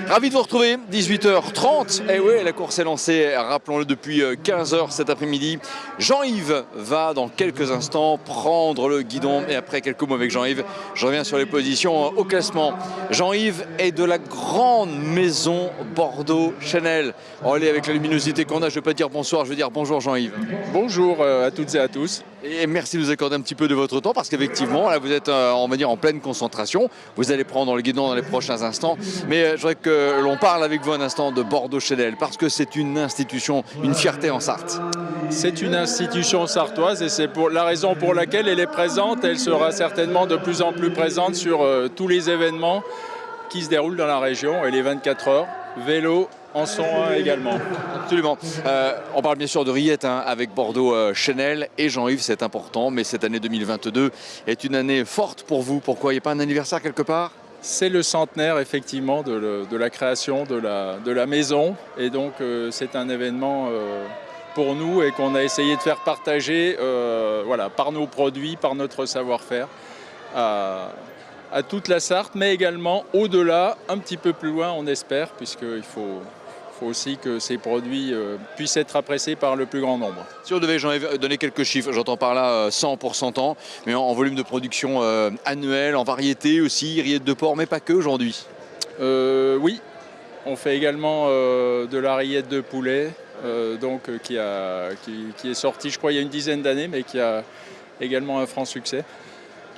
Ravi de vous retrouver, 18h30. Et oui, la course est lancée, rappelons-le, depuis 15h cet après-midi. Jean-Yves va dans quelques instants prendre le guidon. Et après quelques mots avec Jean-Yves, je reviens sur les positions au classement. Jean-Yves est de la grande maison Bordeaux-Chanel. Oh, allez, avec la luminosité qu'on a, je ne vais pas dire bonsoir, je vais dire bonjour Jean-Yves. Bonjour à toutes et à tous. Et merci de nous accorder un petit peu de votre temps parce qu'effectivement, là, vous êtes, on va dire, en pleine concentration. Vous allez prendre le guidon dans les prochains instants. Mais je voudrais que l'on parle avec vous un instant de Bordeaux-Chanel parce que c'est une institution, une fierté en Sarthe. C'est une institution sartoise et c'est pour la raison pour laquelle elle est présente. Elle sera certainement de plus en plus présente sur tous les événements qui se déroulent dans la région et les 24 heures. Vélo en sont un également. Absolument. On parle bien sûr de rillettes avec Bordeaux-Chanel et Jean-Yves, c'est important, mais cette année 2022 est une année forte pour vous. Pourquoi? Il n'y a pas un anniversaire quelque part? C'est le centenaire effectivement de la création de la maison et donc c'est un événement pour nous et qu'on a essayé de faire partager voilà, par nos produits, par notre savoir-faire à toute la Sarthe, mais également au-delà, un petit peu plus loin on espère, puisqu'il faut aussi que ces produits puissent être appréciés par le plus grand nombre. Si on devait donner quelques chiffres, j'entends par là 100 pour 100 ans, mais en volume de production annuel, en variété aussi, rillettes de porc, mais pas que aujourd'hui. Oui, on fait également de la rillette de poulet, qui est sortie, je crois, il y a une dizaine d'années, mais qui a également un franc succès.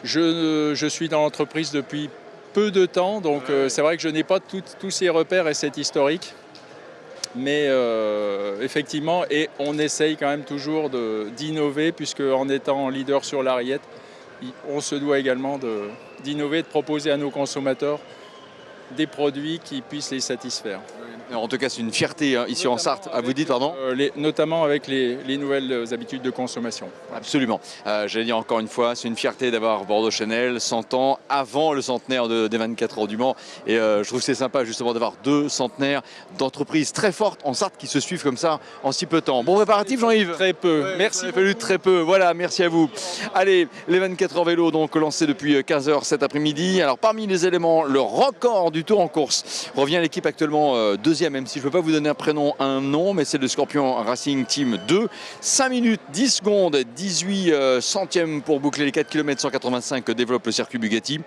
Je suis dans l'entreprise depuis peu de temps, donc c'est vrai que je n'ai pas tous ces repères et cet historique. Mais effectivement, et on essaye quand même toujours d'innover, puisque en étant leader sur la rillette, on se doit également d'innover, de proposer à nos consommateurs des produits qui puissent les satisfaire. En tout cas, c'est une fierté ici en Sarthe. Vous dites, pardon? Notamment avec les nouvelles habitudes de consommation. Absolument. J'allais dire encore une fois, c'est une fierté d'avoir Bordeaux-Chanel 100 ans avant le centenaire des 24 heures du Mans. Et je trouve que c'est sympa justement d'avoir deux centenaires d'entreprises très fortes en Sarthe qui se suivent comme ça en si peu de temps. Bon préparatif Jean-Yves? Très peu. Ouais, merci. Il a fallu très peu. Voilà, merci à vous. Allez, les 24 heures vélo donc lancés depuis 15 heures cet après-midi. Alors parmi les éléments, le record du tour en course. Revient l'équipe actuellement deuxième, même si je ne peux pas vous donner un prénom, un nom, mais c'est le Scorpion Racing Team 2. 5 minutes, 10 secondes, 18 centièmes pour boucler les 4 km 185 que développe le circuit Bugatti.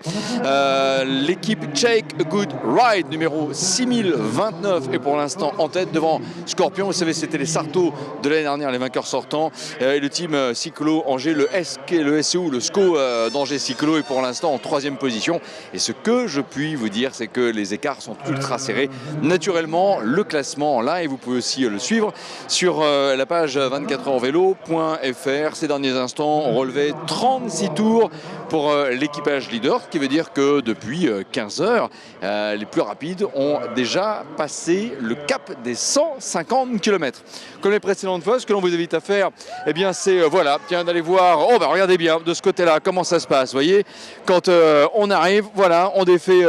L'équipe Take a Good Ride numéro 6029 est pour l'instant en tête devant Scorpion. Vous savez, c'était les Sartos de l'année dernière, les vainqueurs sortants. Et le team Cyclo Angers, le SCO, le SCO d'Angers Cyclo est pour l'instant en 3e position. Et ce que je puis vous dire, c'est que les écarts sont ultra serrés. Naturellement, le classement en live, vous pouvez aussi le suivre sur la page 24heursvélo.fr. Ces derniers instants, on relevait 36 tours pour l'équipage leader, ce qui veut dire que depuis 15 heures, les plus rapides ont déjà passé le cap des 150 km. Comme les précédentes fois, ce que l'on vous invite à faire, eh bien c'est voilà, tiens, d'aller voir, oh bah regardez bien de ce côté-là comment ça se passe, vous voyez, quand on arrive, voilà, on défait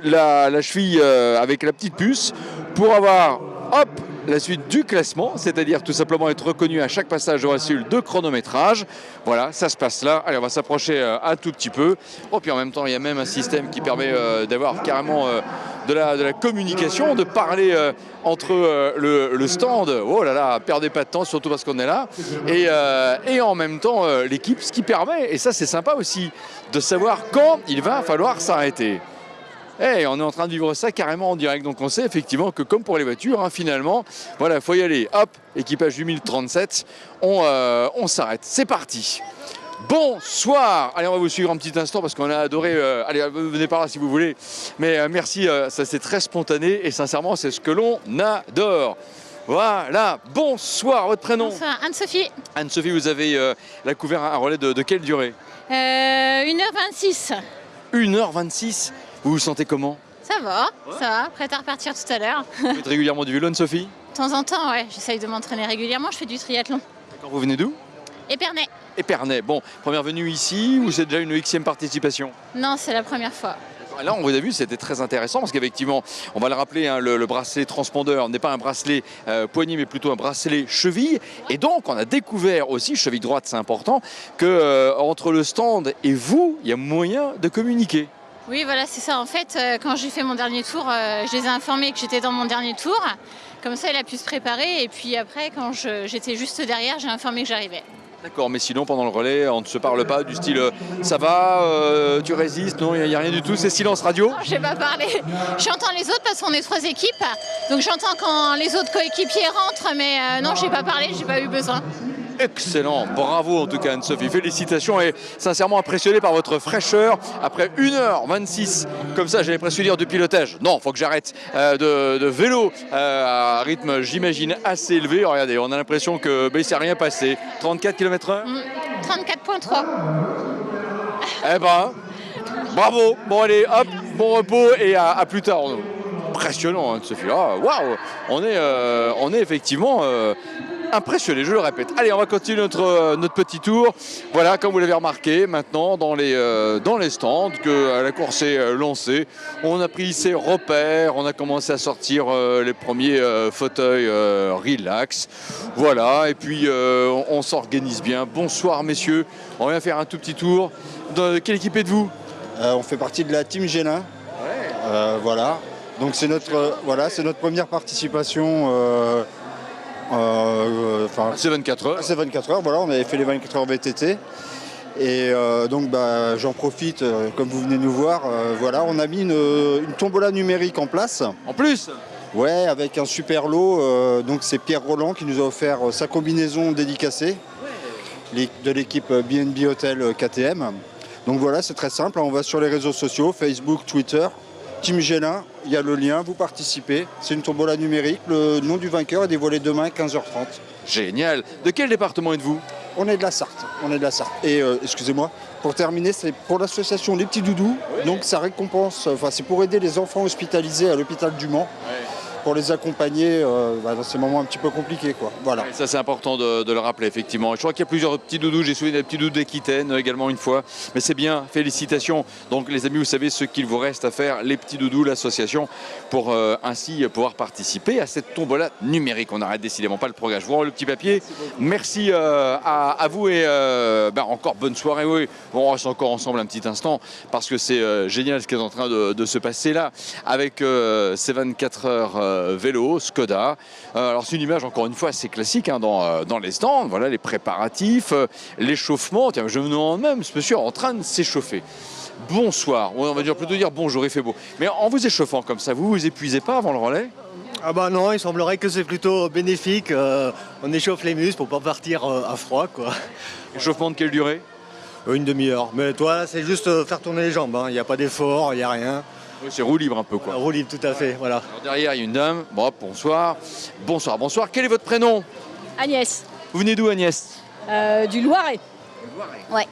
la cheville avec la petite puce pour avoir, hop, la suite du classement, c'est-à-dire tout simplement être reconnu à chaque passage de cellule de chronométrage. Voilà, ça se passe là. Allez, on va s'approcher un tout petit peu. Oh, puis en même temps, il y a même un système qui permet d'avoir carrément de la communication, de parler entre le stand. Oh là là, perdez pas de temps, surtout parce qu'on est là. Et en même temps, l'équipe, ce qui permet, et ça c'est sympa aussi, de savoir quand il va falloir s'arrêter. Et on est en train de vivre ça carrément en direct. Donc on sait effectivement que comme pour les voitures, finalement, voilà, il faut y aller. Hop, équipage du 1037, on s'arrête. C'est parti. Bonsoir. Allez, on va vous suivre un petit instant parce qu'on a adoré. Allez, venez par là si vous voulez. Mais merci, ça c'est très spontané et sincèrement, c'est ce que l'on adore. Voilà, bonsoir, votre prénom? Bonsoir, Anne-Sophie. Anne-Sophie, vous avez la couvert un relais de quelle durée? 1h26. 1h26. Vous vous sentez comment? Ça va, prête à repartir tout à l'heure. Vous faites régulièrement du vélo, Anne-Sophie? De temps en temps, ouais, j'essaye de m'entraîner régulièrement, je fais du triathlon. D'accord, vous venez d'où? Épernay. Épernay, bon, première venue ici ou c'est déjà une Xème participation? Non, c'est la première fois. Là, on vous a vu, c'était très intéressant parce qu'effectivement, on va le rappeler, le bracelet transpondeur n'est pas un bracelet poignet, mais plutôt un bracelet cheville. Et donc, on a découvert aussi, cheville droite, c'est important, que entre le stand et vous, il y a moyen de communiquer. Oui, voilà, c'est ça. En fait, quand j'ai fait mon dernier tour, je les ai informés que j'étais dans mon dernier tour. Comme ça, il a pu se préparer. Et puis après, quand j'étais juste derrière, j'ai informé que j'arrivais. D'accord, mais sinon pendant le relais, on ne se parle pas du style ça va, tu résistes, non, il n'y a rien du tout, c'est silence radio. Non, je n'ai pas parlé. J'entends les autres parce qu'on est 3 équipes. Donc j'entends quand les autres coéquipiers rentrent, mais non, je n'ai pas parlé, je n'ai pas eu besoin. Excellent, bravo en tout cas Anne-Sophie, félicitations et sincèrement impressionné par votre fraîcheur après 1h26, comme ça j'avais presque dire de pilotage, non, faut que j'arrête, de vélo à rythme j'imagine assez élevé. Regardez, on a l'impression que il ne s'est rien passé, 34 km/h 34,3. Eh ben, bravo, bon allez, hop, bon repos et à plus tard. Impressionnant Anne-Sophie, waouh, on est effectivement... impressionné, je le répète. Allez, on va continuer notre petit tour. Voilà, comme vous l'avez remarqué, maintenant dans les stands, que la course est lancée. On a pris ses repères, on a commencé à sortir les premiers fauteuils relax. Voilà, et puis on s'organise bien. Bonsoir messieurs, on vient faire un tout petit tour. De quelle équipe êtes-vous ? On fait partie de la team Gélin. Voilà. Donc c'est notre première participation. C'est 24 heures. C'est 24 heures, voilà, on avait fait les 24 heures VTT. Et donc j'en profite, comme vous venez nous voir, voilà, on a mis une tombola numérique en place. En plus ? Ouais, avec un super lot. Donc c'est Pierre Roland qui nous a offert sa combinaison dédicacée de l'équipe BNB Hotel KTM. Donc voilà, c'est très simple, on va sur les réseaux sociaux, Facebook, Twitter. Team Gélin, il y a le lien, vous participez. C'est une tombola numérique. Le nom du vainqueur est dévoilé demain 15h30. Génial. De quel département êtes-vous ? On est de la Sarthe. Et excusez-moi, pour terminer, c'est pour l'association Les Petits Doudous. Oui. Donc ça récompense, c'est pour aider les enfants hospitalisés à l'hôpital du Mans. Oui. Pour les accompagner dans ces moments un petit peu compliqués, quoi. Voilà. Ouais, ça c'est important de le rappeler effectivement. Je crois qu'il y a plusieurs petits doudous, j'ai souvenir des petits doudous d'Aquitaine également une fois. Mais c'est bien, félicitations. Donc les amis, vous savez ce qu'il vous reste à faire, les petits doudous, l'association, pour ainsi pouvoir participer à cette tombola numérique. On n'arrête décidément pas le progrès. Je vous rends le petit papier. Merci à vous et encore bonne soirée. Oui. Bon, on reste encore ensemble un petit instant parce que c'est génial ce qui est en train de se passer là avec ces 24 heures vélo, Skoda. Alors c'est une image encore une fois assez classique dans les stands. Voilà les préparatifs, l'échauffement. Tiens, je me demande même ce monsieur en train de s'échauffer. Bonsoir, on va plutôt dire bonjour, il fait beau. Mais en vous échauffant comme ça, vous épuisez pas avant le relais ? Ah bah non, il semblerait que c'est plutôt bénéfique. On échauffe les muscles pour pas partir à froid, quoi. Échauffement de quelle durée ? Une demi-heure. Mais toi, c'est juste faire tourner les jambes. Il n'y a pas d'effort, il n'y a rien. Oui, c'est roue libre un peu, quoi. Roue libre, tout à fait, voilà. Alors derrière, il y a une dame. Bon, bonsoir. Bonsoir. Quel est votre prénom ? Agnès. Vous venez d'où, Agnès ? Du Loiret. Ouais.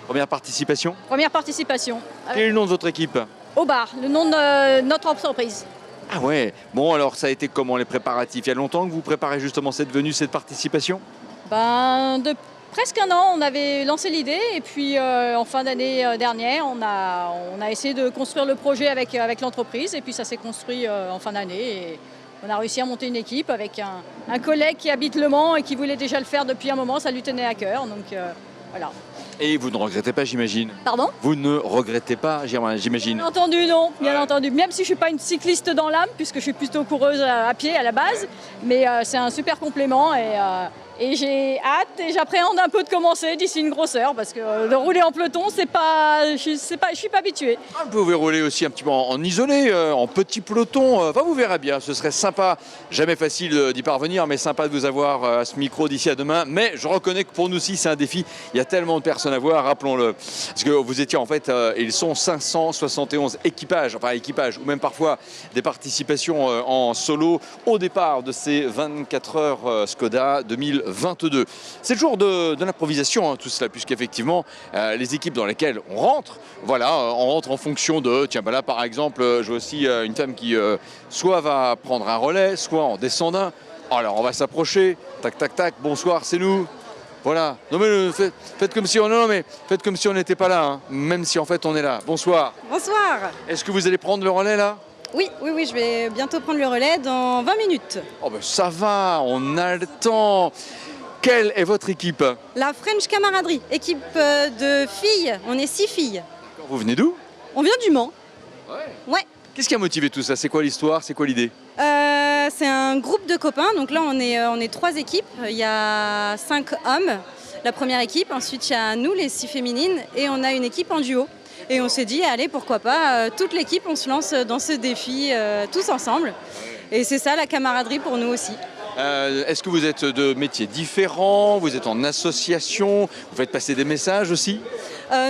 Première participation ? Première participation. Quel est le nom de votre équipe ? Au bar, le nom de notre entreprise. Ah ouais. Bon, alors ça a été comment les préparatifs ? Il y a longtemps que vous préparez justement cette venue, cette participation ? De presque un an, on avait lancé l'idée et puis en fin d'année dernière, on a essayé de construire le projet avec l'entreprise et puis ça s'est construit en fin d'année. Et on a réussi à monter une équipe avec un collègue qui habite Le Mans et qui voulait déjà le faire depuis un moment, ça lui tenait à cœur. Donc voilà. Et vous ne regrettez pas, j'imagine ? Pardon ? Vous ne regrettez pas, j'imagine ? Bien entendu, non. Bien entendu. Même si je ne suis pas une cycliste dans l'âme, puisque je suis plutôt coureuse à pied à la base. Mais c'est un super complément et j'ai hâte et j'appréhende un peu de commencer d'ici une grosse heure parce que de rouler en peloton, je suis pas habituée. Vous pouvez rouler aussi un petit peu en isolé, en petit peloton. Vous verrez bien, ce serait sympa. Jamais facile d'y parvenir, mais sympa de vous avoir à ce micro d'ici à demain. Mais je reconnais que pour nous aussi, c'est un défi. Il y a tellement de personnes à voir, rappelons-le. Parce que vous étiez en fait, ils sont 571 équipages, ou même parfois des participations en solo au départ de ces 24 heures Skoda 2022. C'est le jour de l'improvisation, tout cela, puisqu'effectivement, les équipes dans lesquelles on rentre, on rentre en fonction de, là par exemple, j'ai aussi une femme qui soit va prendre un relais, soit en descend d'un. Alors on va s'approcher, tac, tac, tac, bonsoir, c'est nous. Voilà. Non mais faites comme si on n'était pas là, hein, même si en fait on est là. Bonsoir. Bonsoir. Est-ce que vous allez prendre le relais là ? Oui, je vais bientôt prendre le relais dans 20 minutes. Oh ben ça va, on a le temps. Quelle est votre équipe ? La French Camaraderie, équipe de filles. On est 6 filles. Vous venez d'où ? On vient du Mans. Ouais. Qu'est-ce qui a motivé tout ça? C'est quoi l'histoire? C'est quoi l'idée? C'est un groupe de copains. Donc là, on est 3 équipes. Il y a 5 hommes, la première équipe. Ensuite, il y a nous, les 6 féminines. Et on a une équipe en duo. Et on s'est dit, allez, pourquoi pas, toute l'équipe, on se lance dans ce défi tous ensemble. Et c'est ça, la camaraderie pour nous aussi. Est-ce que vous êtes de métiers différents? Vous êtes en association? Vous faites passer des messages aussi?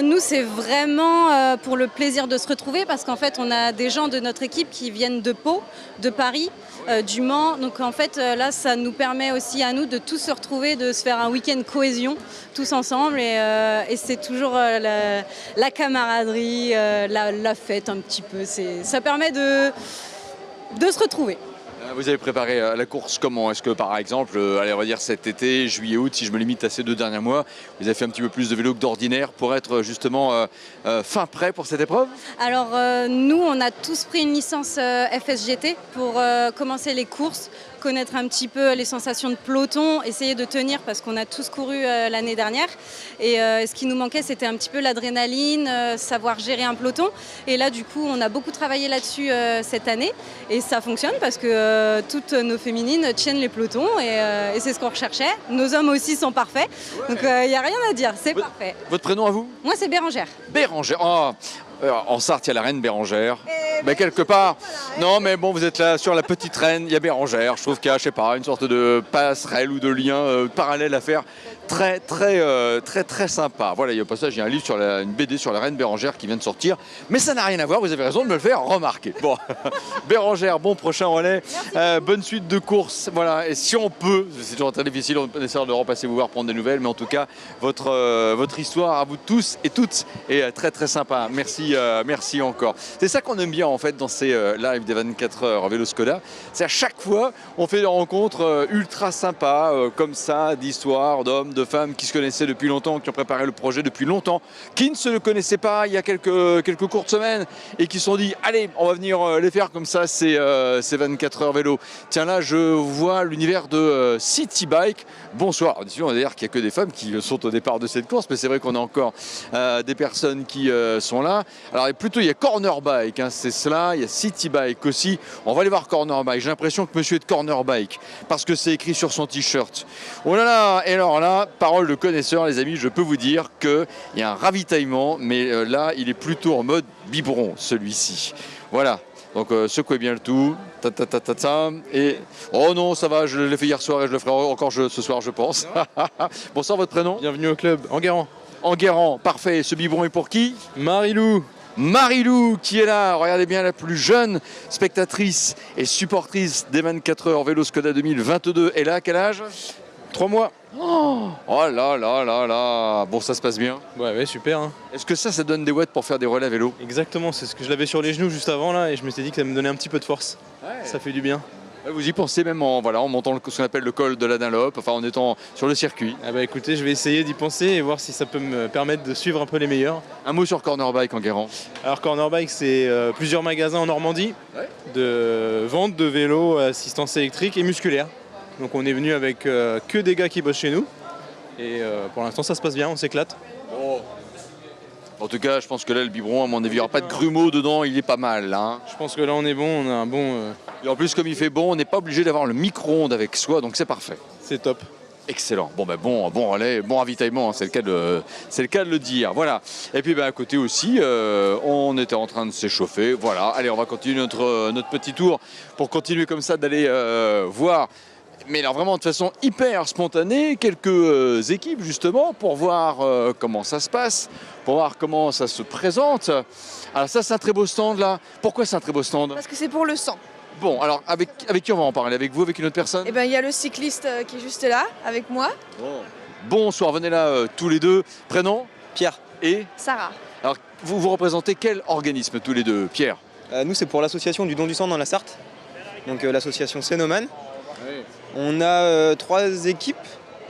Nous, c'est vraiment pour le plaisir de se retrouver parce qu'en fait, on a des gens de notre équipe qui viennent de Pau, de Paris, du Mans. Donc en fait, là, ça nous permet aussi à nous de tous se retrouver, de se faire un week-end cohésion tous ensemble. Et c'est toujours la camaraderie, la fête un petit peu. Ça permet de se retrouver. Vous avez préparé la course comment? Est-ce que par exemple, allez, on va dire cet été, juillet, août, si je me limite à ces 2 derniers mois, vous avez fait un petit peu plus de vélo que d'ordinaire pour être justement fin prêt pour cette épreuve? Alors nous, on a tous pris une licence FSGT pour commencer les courses, connaître un petit peu les sensations de peloton, essayer de tenir parce qu'on a tous couru l'année dernière. Et ce qui nous manquait, c'était un petit peu l'adrénaline, savoir gérer un peloton. Et là, du coup, on a beaucoup travaillé là-dessus cette année. Et ça fonctionne parce que toutes nos féminines tiennent les pelotons et c'est ce qu'on recherchait. Nos hommes aussi sont parfaits. Donc il n'y a rien à dire, c'est parfait. Votre prénom à vous? Moi, c'est Bérangère. Bérangère. Oh, en Sarthe, il y a la reine Bérangère. Mais quelque part, non, mais bon, vous êtes là sur la petite reine, il y a Bérangère. Je trouve qu'il y a, je sais pas, une sorte de passerelle ou de lien parallèle à faire. Très sympa. Voilà, il y a au passage, il y a un livre une BD sur la reine Bérangère qui vient de sortir. Mais ça n'a rien à voir, vous avez raison de me le faire remarquer. Bon, Bérangère, bon prochain relais. Bonne suite de courses. Voilà, et si on peut, c'est toujours très difficile, on essaie de repasser vous voir, prendre des nouvelles. Mais en tout cas, votre histoire à vous tous et toutes est très sympa. Merci encore. C'est ça qu'on aime bien en fait dans ces lives des 24 heures Vélo Skoda. C'est à chaque fois, on fait des rencontres ultra sympas, comme ça, d'histoires, d'hommes, de femmes qui se connaissaient depuis longtemps, qui ont préparé le projet depuis longtemps, qui ne se le connaissaient pas il y a quelques courtes semaines et qui se sont dit allez, on va venir les faire comme ça, ces 24 heures vélo. Tiens là, je vois l'univers de City Bike. Bonsoir. On va dire qu'il n'y a que des femmes qui sont au départ de cette course, mais c'est vrai qu'on a encore des personnes qui sont là. Alors plutôt il y a Corner Bike, hein, c'est cela, il y a City Bike aussi. On va aller voir Corner Bike. J'ai l'impression que monsieur est de Corner Bike parce que c'est écrit sur son t-shirt. Oh là là, et alors là, parole de connaisseur les amis, je peux vous dire qu'il y a un ravitaillement, mais là il est plutôt en mode biberon celui-ci. Voilà, donc secouez bien le tout, et oh non ça va, je l'ai fait hier soir et je le ferai encore ce soir je pense. Bonsoir, votre prénom? Bienvenue au club, Enguerrand. Enguerrand, parfait. Ce biberon est pour qui? Marilou. Marilou qui est là, regardez bien, la plus jeune spectatrice et supportrice des 24 heures Vélo Skoda 2022. Elle a quel âge? 3 mois. Oh là là là là. Bon, ça se passe bien? Ouais, super. Hein. Est-ce que ça donne des watts pour faire des relais à vélo? Exactement, c'est ce que je l'avais sur les genoux juste avant là et je me suis dit que ça me donnait un petit peu de force. Ouais. Ça fait du bien. Vous y pensez même en montant ce qu'on appelle le col de la Dunlop, enfin en étant sur le circuit. Ah bah écoutez, je vais essayer d'y penser et voir si ça peut me permettre de suivre un peu les meilleurs. Un mot sur Corner Bike, Enguerrand. Alors Corner Bike, c'est plusieurs magasins en Normandie de vente de vélos, assistance électrique et musculaire. Donc on est venu avec que des gars qui bossent chez nous et pour l'instant ça se passe bien, on s'éclate. Oh. En tout cas, je pense que là, le biberon, à mon avis, il n'y aura pas de grumeaux dedans, il est pas mal. Hein. Je pense que là, on est bon, on a un bon... Et en plus, comme il fait bon, on n'est pas obligé d'avoir le micro-ondes avec soi, donc c'est parfait. C'est top. Excellent. Bon relais, bon ravitaillement, hein, c'est le cas de le dire. Voilà. Et puis à côté aussi, on était en train de s'échauffer. Voilà. Allez, on va continuer notre petit tour pour continuer comme ça d'aller voir. Mais alors vraiment de façon hyper spontanée, quelques équipes justement pour voir comment ça se passe, pour voir comment ça se présente. Alors ça c'est un très beau stand là. Pourquoi c'est un très beau stand? Parce que c'est pour le sang. Bon, alors avec qui on va en parler? Avec vous, avec une autre personne? Eh bien il y a le cycliste qui est juste là, avec moi. Bonsoir, venez là tous les deux. Prénom? Pierre. Et? Sarah. Alors vous représentez quel organisme tous les deux? Pierre? Nous c'est pour l'association du don du sang dans la Sarthe. Donc l'association Cénomane. Oui. On a 3 équipes,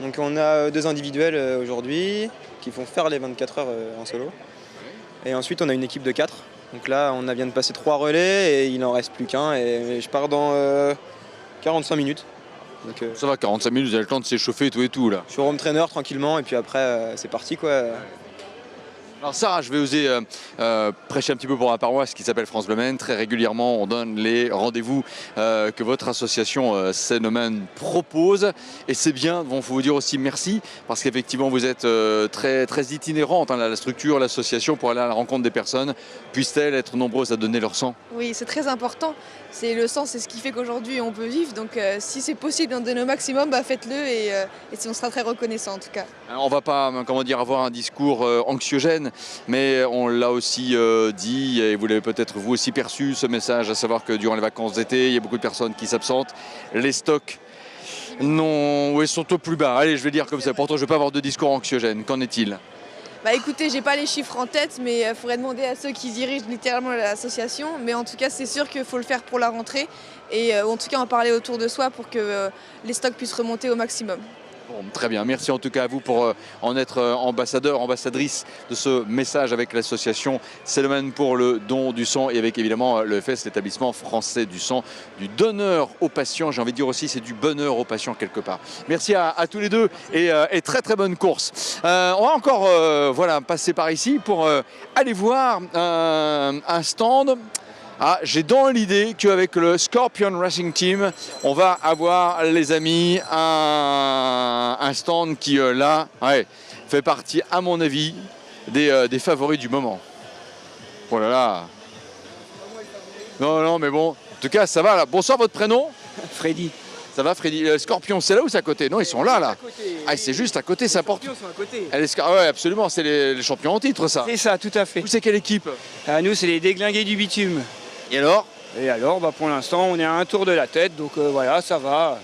donc on a 2 individuels aujourd'hui qui font faire les 24 heures en solo. Et ensuite on a une équipe de 4. Donc là on vient de passer 3 relais et il n'en reste plus qu'un et je pars dans 45 minutes. Donc, ça va, 45 minutes, vous avez le temps de s'échauffer et tout là. Je suis au home trainer tranquillement et puis après c'est parti quoi. Alors Sarah, je vais oser prêcher un petit peu pour ma paroisse qui s'appelle France Bleu Maine. Très régulièrement, on donne les rendez-vous que votre association Cénomène propose. Et c'est bien, il faut vous dire aussi merci, parce qu'effectivement vous êtes très, très itinérante, hein, la structure, l'association, pour aller à la rencontre des personnes. Puissent-elles être nombreuses à donner leur sang? Oui, c'est très important. C'est le sang, c'est ce qui fait qu'aujourd'hui on peut vivre. Donc si c'est possible d'en donner au maximum, bah, faites-le et on sera très reconnaissant en tout cas. Alors, on ne va pas avoir un discours anxiogène, mais on l'a aussi dit, et vous l'avez peut-être vous aussi perçu, ce message, à savoir que durant les vacances d'été, il y a beaucoup de personnes qui s'absentent. Les stocks sont au plus bas. Allez, je vais dire comme ça. Pourtant, je ne vais pas avoir de discours anxiogène. Qu'en est-il? Bah écoutez, j'ai pas les chiffres en tête, mais il faudrait demander à ceux qui dirigent littéralement l'association. Mais en tout cas, c'est sûr qu'il faut le faire pour la rentrée. Et en tout cas, en parler autour de soi pour que les stocks puissent remonter au maximum. Bon, très bien, merci en tout cas à vous pour en être ambassadeur, ambassadrice de ce message avec l'association Cénomène pour le don du sang et avec évidemment le FES, l'établissement français du sang, du donneur aux patients. J'ai envie de dire aussi c'est du bonheur aux patients quelque part. Merci à tous les deux et très très bonne course. On va encore passer par ici pour aller voir un stand. Ah, j'ai dans l'idée qu'avec le Scorpion Racing Team, on va avoir, les amis, un stand qui, fait partie, à mon avis, des favoris du moment. Oh là là. Non, mais bon. En tout cas, ça va là. Bonsoir, votre prénom? Freddy. Ça va, Freddy? Le Scorpion, c'est là ou c'est à côté? Non, ils sont là. Ah, c'est juste à côté, c'est important. Les Scorpions sont à côté. Oui, absolument, c'est les champions en titre, ça. C'est ça, tout à fait. Vous, c'est quelle équipe? Nous, c'est les déglingués du bitume. Et alors? Pour l'instant, on est à un tour de la tête, donc voilà, ça va.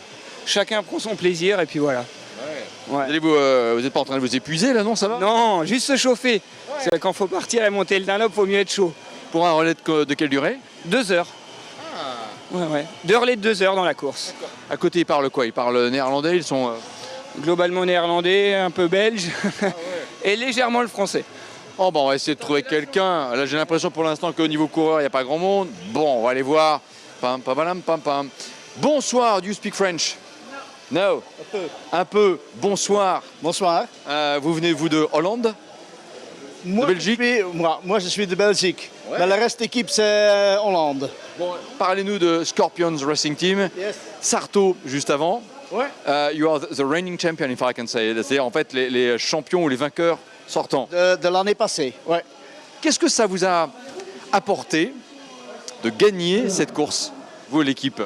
Chacun prend son plaisir, et puis voilà. Ouais. Vous n'êtes pas en train de vous épuiser, là, non? Ça va? Non, juste se chauffer. Ouais. Quand il faut partir et monter le Dunlop, il vaut mieux être chaud. Pour un relais de quelle durée? 2 heures. Ah. Ouais. 2 relais de 2 heures dans la course. À côté, ils parlent quoi? Ils parlent néerlandais? Ils sont... Globalement néerlandais, un peu belge, et légèrement le français. Oh on va essayer de trouver quelqu'un. Là, j'ai l'impression pour l'instant qu'au niveau coureur, il n'y a pas grand monde. Bon, on va aller voir. Pam, pam, pam, pam. Bonsoir, do you speak French? No. Un peu. Bonsoir. Bonsoir. Vous venez, vous, de Hollande? De Belgique? Moi, je suis de Belgique. Ouais. Mais le reste de l'équipe, c'est Hollande. Bon, parlez-nous de Scorpions Racing Team. Yes. Sarto, juste avant. Ouais. You are the reigning champion, if I can say. C'est-à-dire, en fait, les champions ou les vainqueurs sortant. De l'année passée, ouais. Qu'est-ce que ça vous a apporté de gagner cette course, vous, l'équipe?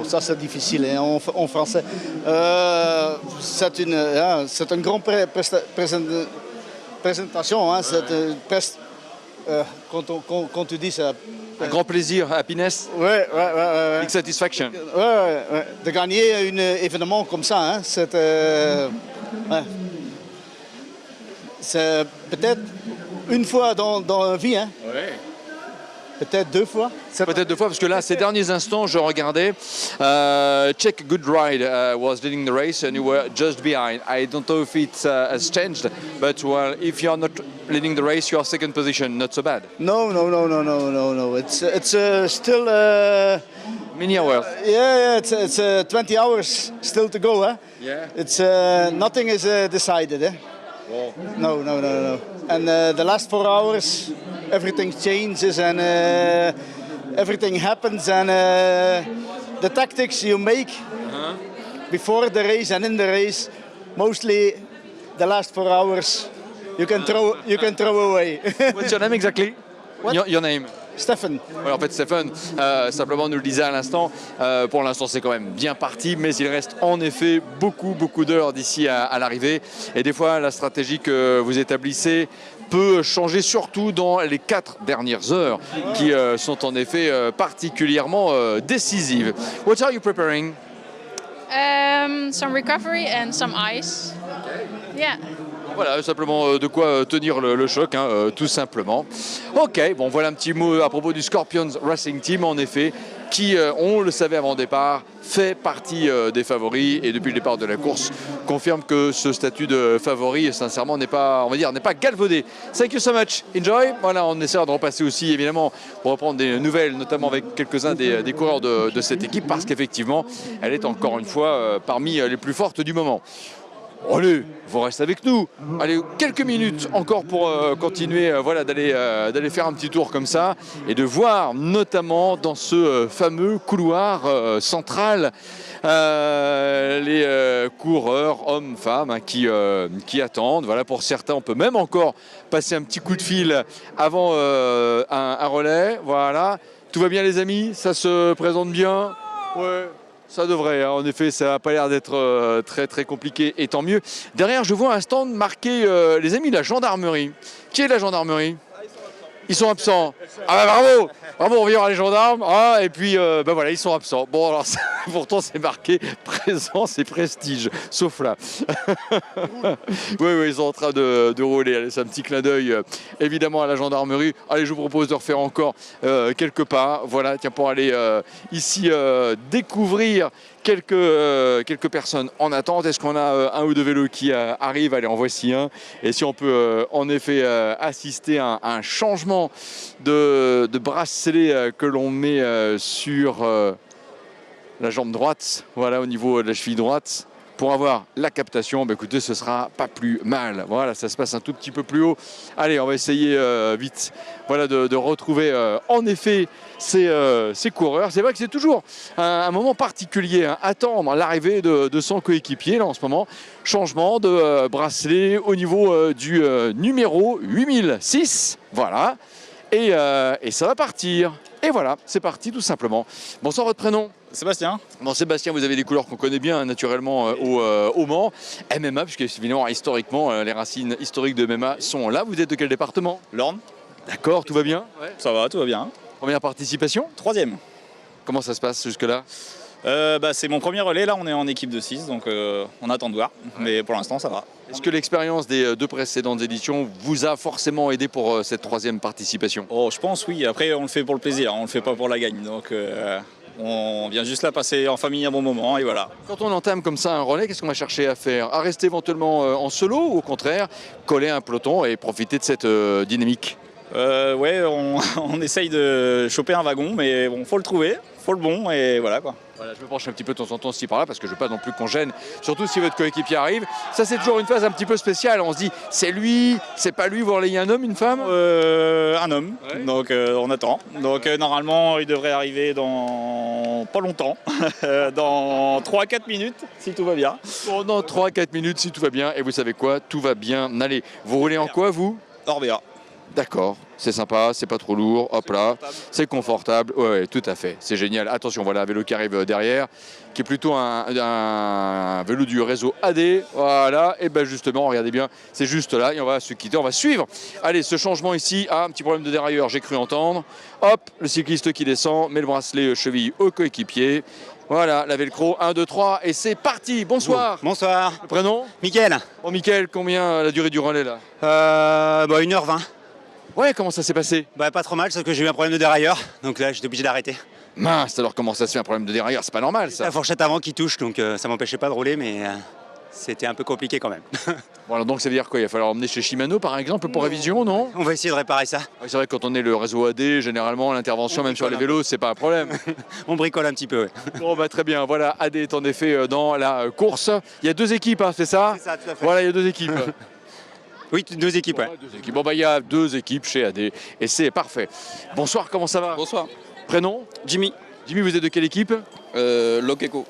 Ça, c'est difficile hein, en français. C'est une grande présentation. Hein, quand tu dis ça... Un grand plaisir, happiness? Ouais. Big satisfaction? Ouais. De gagner un événement comme ça, hein, c'est peut-être une fois dans la vie. Hein. Ouais. Peut-être 2 fois. Peut-être 2 fois, parce que là, ces derniers instants, je regardais. Czech Good Ride was leading the race and you were just behind. I don't know if it has changed, but well, if you are not leading the race, you are second position. Not so bad. No. It's still... many hours. It's 20 hours still to go. Huh? Yeah. It's nothing is decided. Eh? Wow. No. And the last 4 hours, everything changes and everything happens. And the tactics you make before the race and in the race, mostly the last 4 hours, you can throw away. What's your name exactly? Your name? Stephen. Ouais, en fait, Stephen, simplement nous le disait à l'instant, pour l'instant c'est quand même bien parti, mais il reste en effet beaucoup d'heures d'ici à l'arrivée. Et des fois, la stratégie que vous établissez peut changer, surtout dans les 4 dernières heures, qui sont en effet particulièrement décisives. What are you preparing? Some recovery and some ice. Yeah. Voilà, simplement de quoi tenir le choc, hein, tout simplement. Ok, bon, voilà un petit mot à propos du Scorpions Racing Team, en effet, qui, on le savait avant le départ, fait partie des favoris et depuis le départ de la course, confirme que ce statut de favori, sincèrement, n'est pas galvaudé. Thank you so much. Enjoy. Voilà, on essaiera de repasser aussi, évidemment, pour reprendre des nouvelles, notamment avec quelques-uns des coureurs de cette équipe, parce qu'effectivement, elle est encore une fois parmi les plus fortes du moment. Allez, vous restez avec nous. Allez, quelques minutes encore pour continuer d'aller faire un petit tour comme ça et de voir notamment dans ce fameux couloir central les coureurs, hommes, femmes, qui attendent. Voilà, pour certains, on peut même encore passer un petit coup de fil avant un relais. Voilà. Tout va bien les amis? Ça se présente bien? Ouais. Ça devrait, hein. En effet, ça n'a pas l'air d'être très très compliqué, et tant mieux. Derrière, je vois un stand marqué les amis de la gendarmerie. Qui est de la gendarmerie? Ils sont absents. Ah bah bravo, bravo, on vient voir les gendarmes. Ah, et puis, voilà, ils sont absents. Bon, alors, pourtant, c'est marqué présence et prestige, sauf là. Oui, ils sont en train de rouler. Allez, c'est un petit clin d'œil, évidemment, à la gendarmerie. Allez, je vous propose de refaire encore quelques pas. Voilà, tiens, pour aller ici découvrir quelques personnes en attente. Est-ce qu'on a un ou deux vélos qui arrivent? Allez, en voici un. Et si on peut en effet assister à un changement de bracelet que l'on met sur la jambe droite, voilà, au niveau de la cheville droite, pour avoir la captation. Bah, écoutez, ce sera pas plus mal. Voilà, ça se passe un tout petit peu plus haut. Allez, on va essayer vite, voilà, de retrouver en effet ces coureurs. C'est vrai que c'est toujours un moment particulier, hein, attendre l'arrivée de son coéquipier là en ce moment. Changement de bracelet au niveau du numéro 8006. Voilà, et ça va partir. Et voilà, c'est parti tout simplement. Bonsoir, votre prénom? Sébastien. Bon, Sébastien, vous avez des couleurs qu'on connaît bien naturellement au Mans. MMA, puisque évidemment, historiquement, les racines historiques de MMA sont là. Vous êtes de quel département? L'Orne. D'accord, tout va bien? Ça va, tout va bien. Première participation? 3e. Comment ça se passe jusque-là? C'est mon premier relais, là on est en équipe de 6, donc on attend de voir, mais pour l'instant ça va. Est-ce que l'expérience des deux précédentes éditions vous a forcément aidé pour cette 3e participation? Oh, je pense oui, après on le fait pour le plaisir, on le fait pas pour la gagne, donc on vient juste là passer en famille un bon moment et voilà. Quand on entame comme ça un relais, qu'est-ce qu'on va chercher à faire? À rester éventuellement en solo ou au contraire coller un peloton et profiter de cette dynamique? Ouais, on essaye de choper un wagon, mais bon, faut le trouver, faut le bon et voilà quoi. Voilà, je me penche un petit peu de temps en temps ci par là parce que je ne veux pas non plus qu'on gêne, surtout si votre coéquipier arrive. Ça, c'est toujours une phase un petit peu spéciale. On se dit, c'est lui, c'est pas lui, vous relayez un homme, une femme? Un homme, ouais. Donc on attend. Donc normalement, il devrait arriver dans pas longtemps, dans 3-4 minutes, si tout va bien. Bon, dans 3-4 minutes, si tout va bien. Et vous savez quoi? Tout va bien aller. Vous roulez en quoi, vous? Orbea. D'accord, c'est sympa, c'est pas trop lourd, hop là, c'est confortable, ouais, tout à fait, c'est génial. Attention, voilà un vélo qui arrive derrière, qui est plutôt un vélo du réseau AD, voilà, et ben justement, regardez bien, c'est juste là, et on va se quitter, on va suivre. Allez, ce changement ici, un petit problème de dérailleur, j'ai cru entendre. Hop, le cycliste qui descend, met le bracelet cheville au coéquipier. Voilà, la velcro, 1, 2, 3, et c'est parti. Bonsoir. Bonsoir. Le prénom? Mickaël. Bon, Mickaël, combien la durée du relais là? 1h20. Ouais, comment ça s'est passé? Pas trop mal, sauf que j'ai eu un problème de dérailleur, donc là j'étais obligé d'arrêter. Mince, alors comment ça se fait un problème de dérailleur? C'est pas normal ça. La fourchette avant qui touche, donc ça m'empêchait pas de rouler, mais c'était un peu compliqué quand même. Bon, alors donc ça veut dire quoi? Il va falloir emmener chez Shimano par exemple pour révision, non? On va essayer de réparer ça. Ouais, c'est vrai que quand on est le réseau AD, généralement l'intervention même sur les vélos, c'est pas un problème. On bricole un petit peu, ouais. Bon bah très bien, voilà, AD est en effet dans la course. Il y a 2 équipes, hein, c'est ça? C'est ça, tout à fait. Voilà, il y a 2 équipes. Oui, 2 équipes, ouais. 2 équipes. Bon bah il y a 2 équipes chez AD et c'est parfait. Bonsoir, comment ça va? Bonsoir. Prénom? Jimmy. Jimmy, vous êtes de quelle équipe? Lokeko.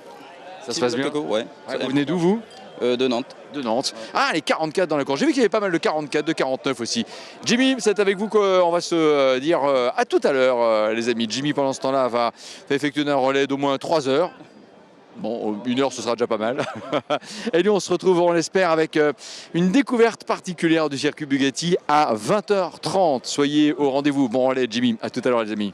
Ça se passe bien? Lokeko, ouais. Vous venez d'où vous? De Nantes. De Nantes. Ah, les 44 dans la course. J'ai vu qu'il y avait pas mal de 44, de 49 aussi. Jimmy, c'est avec vous qu'on va se dire à tout à l'heure, les amis. Jimmy, pendant ce temps-là, va effectuer un relais d'au moins 3 heures. Bon, 1 heure, ce sera déjà pas mal. Et nous, on se retrouve, on l'espère, avec une découverte particulière du circuit Bugatti à 20h30. Soyez au rendez-vous. Bon relais, Jimmy. À tout à l'heure, les amis.